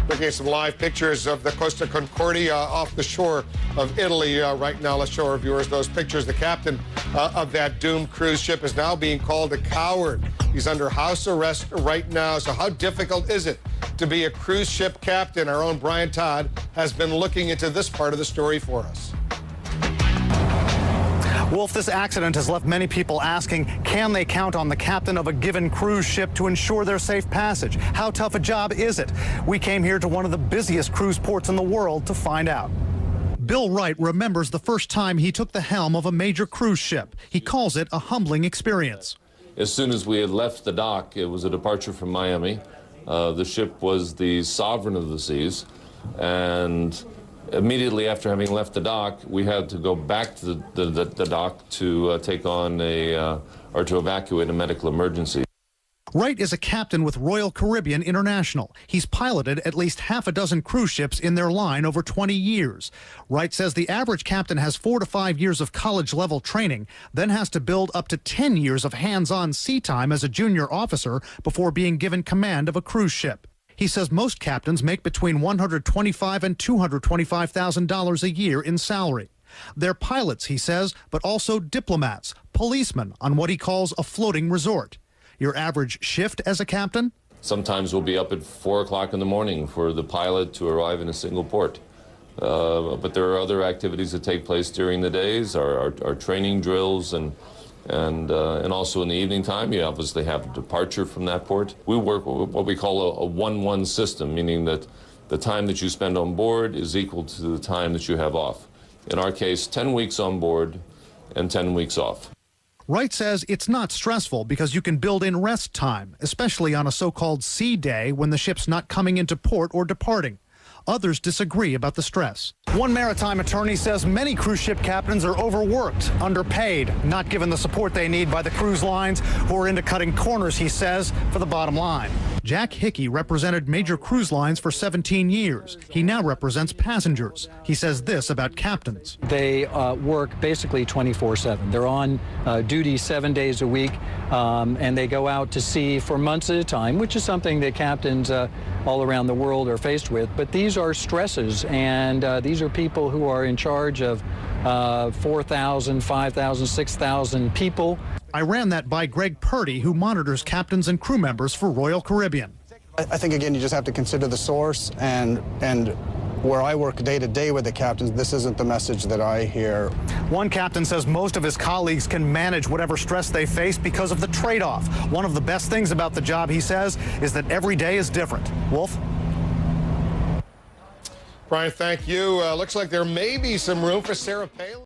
Bringing some live pictures of the Costa Concordia off the shore of Italy right now. Let's show our viewers those pictures. The captain of that doomed cruise ship is now being called a coward. He's under house arrest right now. So how difficult is it to be a cruise ship captain? Our own Brian Todd has been looking into this part of the story for us. Wolf, this accident has left many people asking, can they count on the captain of a given cruise ship to ensure their safe passage? How tough a job is it? We came here to one of the busiest cruise ports in the world to find out. Bill Wright remembers the first time he took the helm of a major cruise ship. He calls it a humbling experience. As soon as we had left the dock, it was a departure from Miami. The ship was the sovereign of the seas, and immediately after having left the dock, we had to go back to the dock to take on or to evacuate a medical emergency. Wright is a captain with Royal Caribbean International. He's piloted at least half a dozen cruise ships in their line over 20 years. Wright says the average captain has 4 to 5 years of college-level training, then has to build up to 10 years of hands-on sea time as a junior officer before being given command of a cruise ship. He says most captains make between $125,000 and $225,000 a year in salary. They're pilots, he says, but also diplomats, policemen on what he calls a floating resort. Your average shift as a captain? Sometimes we'll be up at 4 o'clock in the morning for the pilot to arrive in a single port. But there are other activities that take place during the days, our training drills, and also in the evening time, you obviously have a departure from that port. We work what we call a 1-1 system, meaning that the time that you spend on board is equal to the time that you have off. In our case, 10 weeks on board and 10 weeks off. Wright says it's not stressful because you can build in rest time, especially on a so-called sea day when the ship's not coming into port or departing. Others disagree about the stress. One maritime attorney says many cruise ship captains are overworked, underpaid, not given the support they need by the cruise lines who are into cutting corners, he says, for the bottom line. Jack Hickey represented major cruise lines for 17 years. He now represents passengers. He says this about captains. They work basically 24/7. They're on duty 7 days a week, and they go out to sea for months at a time, which is something that captains all around the world are faced with. But these are stresses, and these are people who are in charge of 4,000, 5,000, 6,000 people. I ran that by Greg Purdy, who monitors captains and crew members for Royal Caribbean. I think, again, you just have to consider the source, and where I work day to day with the captains, this isn't the message that I hear. One captain says most of his colleagues can manage whatever stress they face because of the trade-off. One of the best things about the job, he says, is that every day is different. Wolf? Brian, thank you. Looks like there may be some room for Sarah Palin.